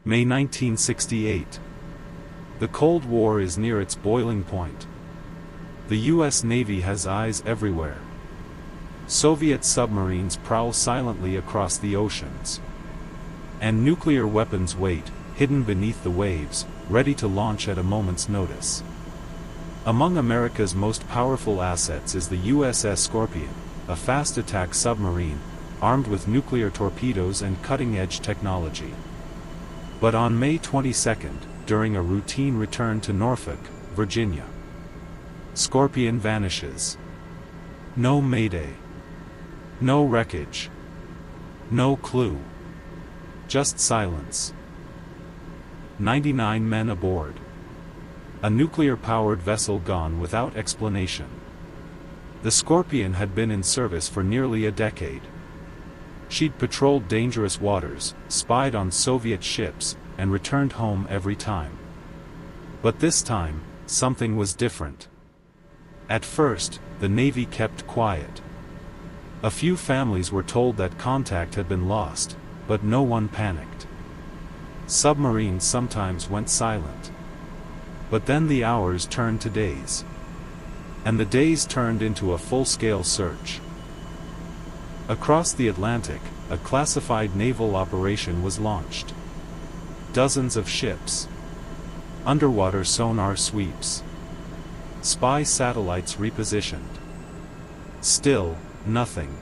May 1968. The Cold War is near its boiling point. The U.S. Navy has eyes everywhere. Soviet submarines prowl silently across the oceans. And nuclear weapons wait, hidden beneath the waves, ready to launch at a moment's notice. Among America's most powerful assets is the USS Scorpion, a fast attack submarine, armed with nuclear torpedoes and cutting-edge technology. But on May 22, during a routine return to Norfolk, Virginia, Scorpion vanishes. No mayday. No wreckage. No clue. Just silence. 99 men aboard. A nuclear-powered vessel gone without explanation. The Scorpion had been in service for nearly a decade. She'd patrolled dangerous waters, spied on Soviet ships, and returned home every time. But this time, something was different. At first, the Navy kept quiet. A few families were told that contact had been lost, but no one panicked. Submarines sometimes went silent. But then the hours turned to days. And the days turned into a full-scale search. Across the Atlantic, a classified naval operation was launched. Dozens of ships. Underwater sonar sweeps. Spy satellites repositioned. Still, nothing.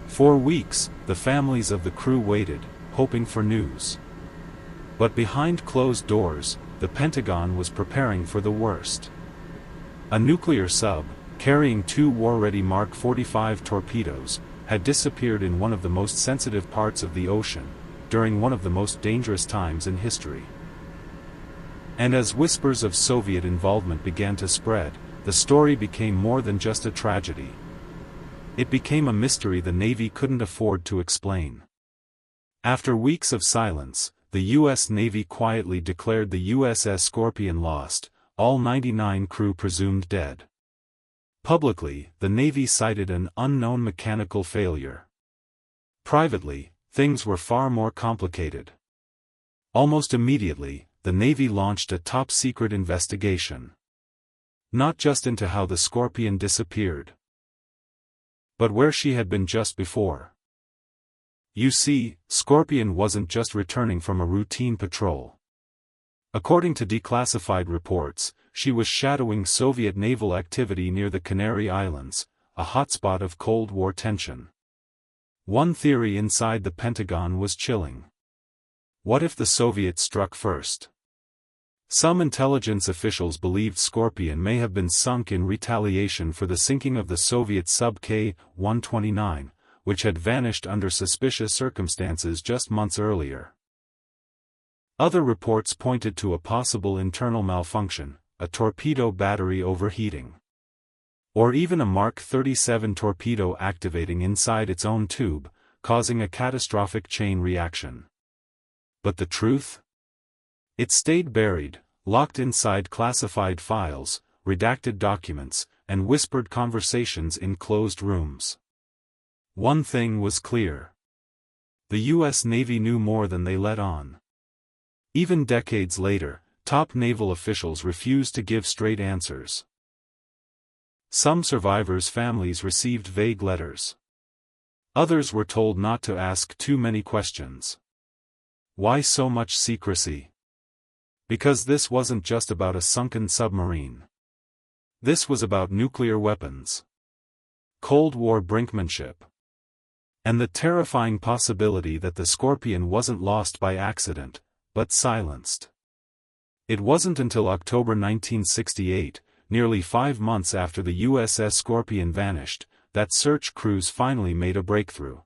For weeks, the families of the crew waited, hoping for news. But behind closed doors, the Pentagon was preparing for the worst. A nuclear sub, carrying 2 war-ready Mark 45 torpedoes, had disappeared in one of the most sensitive parts of the ocean, during one of the most dangerous times in history. And as whispers of Soviet involvement began to spread, the story became more than just a tragedy. It became a mystery the Navy couldn't afford to explain. After weeks of silence, the U.S. Navy quietly declared the USS Scorpion lost, all 99 crew presumed dead. Publicly, the Navy cited an unknown mechanical failure. Privately, things were far more complicated. Almost immediately, the Navy launched a top-secret investigation. Not just into how the Scorpion disappeared, but where she had been just before. You see, Scorpion wasn't just returning from a routine patrol. According to declassified reports, she was shadowing Soviet naval activity near the Canary Islands, a hotspot of Cold War tension. One theory inside the Pentagon was chilling. What if the Soviets struck first? Some intelligence officials believed Scorpion may have been sunk in retaliation for the sinking of the Soviet sub K-129, which had vanished under suspicious circumstances just months earlier. Other reports pointed to a possible internal malfunction, a torpedo battery overheating. Or even a Mark 37 torpedo activating inside its own tube, causing a catastrophic chain reaction. But the truth? It stayed buried, locked inside classified files, redacted documents, and whispered conversations in closed rooms. One thing was clear. The U.S. Navy knew more than they let on. Even decades later, top naval officials refused to give straight answers. Some survivors' families received vague letters. Others were told not to ask too many questions. Why so much secrecy? Because this wasn't just about a sunken submarine. This was about nuclear weapons. Cold War brinkmanship. And the terrifying possibility that the Scorpion wasn't lost by accident, but silenced. It wasn't until October 1968, nearly 5 months after the USS Scorpion vanished, that search crews finally made a breakthrough.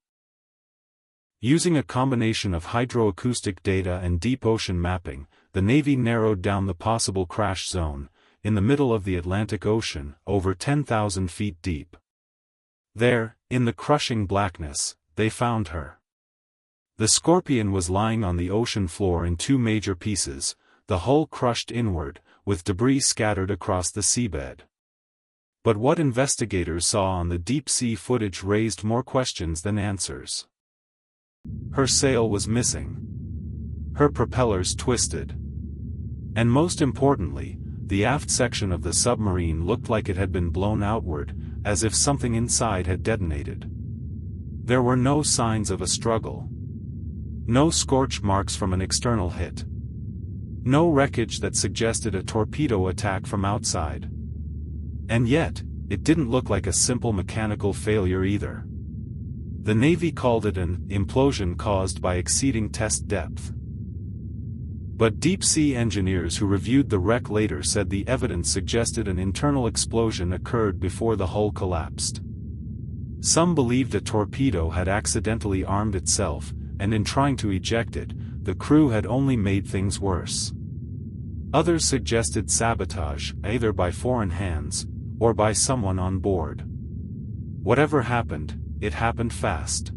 Using a combination of hydroacoustic data and deep ocean mapping, the Navy narrowed down the possible crash zone, in the middle of the Atlantic Ocean, over 10,000 feet deep. There, in the crushing blackness, they found her. The Scorpion was lying on the ocean floor in 2 major pieces, the hull crushed inward, with debris scattered across the seabed. But what investigators saw on the deep-sea footage raised more questions than answers. Her sail was missing. Her propellers twisted. And most importantly, the aft section of the submarine looked like it had been blown outward, as if something inside had detonated. There were no signs of a struggle. No scorch marks from an external hit. No wreckage that suggested a torpedo attack from outside. And yet, it didn't look like a simple mechanical failure either. The Navy called it an implosion caused by exceeding test depth. But deep-sea engineers who reviewed the wreck later said the evidence suggested an internal explosion occurred before the hull collapsed. Some believed a torpedo had accidentally armed itself, and in trying to eject it, the crew had only made things worse. Others suggested sabotage, either by foreign hands, or by someone on board. Whatever happened, it happened fast.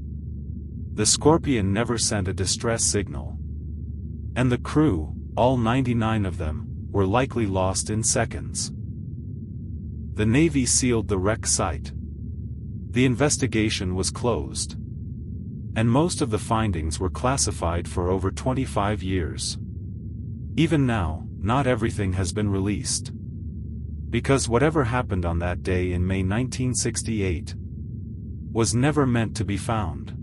The Scorpion never sent a distress signal. And the crew, all 99 of them, were likely lost in seconds. The Navy sealed the wreck site. The investigation was closed. And most of the findings were classified for over 25 years. Even now, not everything has been released. Because whatever happened on that day in May 1968 was never meant to be found.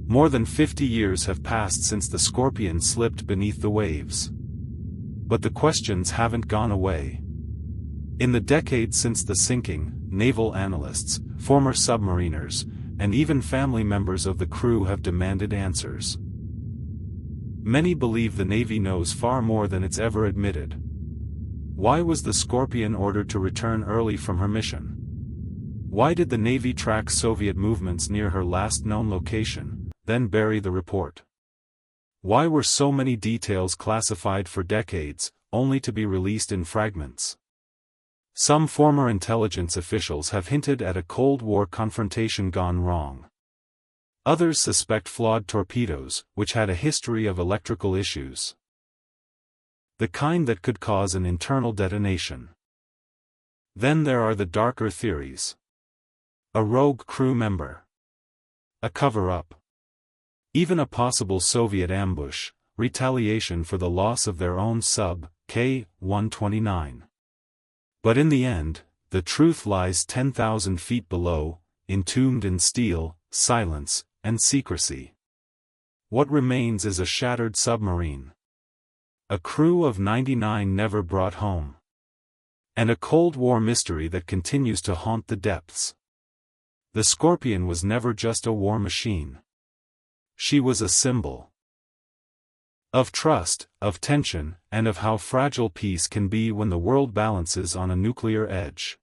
More than 50 years have passed since the Scorpion slipped beneath the waves. But the questions haven't gone away. In the decades since the sinking, naval analysts, former submariners, and even family members of the crew have demanded answers. Many believe the Navy knows far more than it's ever admitted. Why was the Scorpion ordered to return early from her mission? Why did the Navy track Soviet movements near her last known location, then bury the report? Why were so many details classified for decades, only to be released in fragments? Some former intelligence officials have hinted at a Cold War confrontation gone wrong. Others suspect flawed torpedoes, which had a history of electrical issues. The kind that could cause an internal detonation. Then there are the darker theories. A rogue crew member. A cover-up. Even a possible Soviet ambush, retaliation for the loss of their own sub, K-129. But in the end, the truth lies 10,000 feet below, entombed in steel, silence, and secrecy. What remains is a shattered submarine. A crew of 99 never brought home. And a Cold War mystery that continues to haunt the depths. The Scorpion was never just a war machine. She was a symbol of trust, of tension, and of how fragile peace can be when the world balances on a nuclear edge.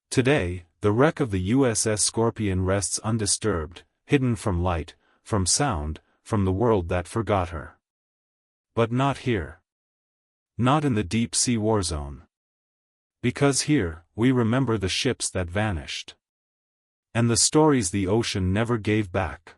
Today, the wreck of the USS Scorpion rests undisturbed, hidden from light, from sound, from the world that forgot her. But not here. Not in the Deep Sea Warzone. Because here, we remember the ships that vanished. And the stories the ocean never gave back.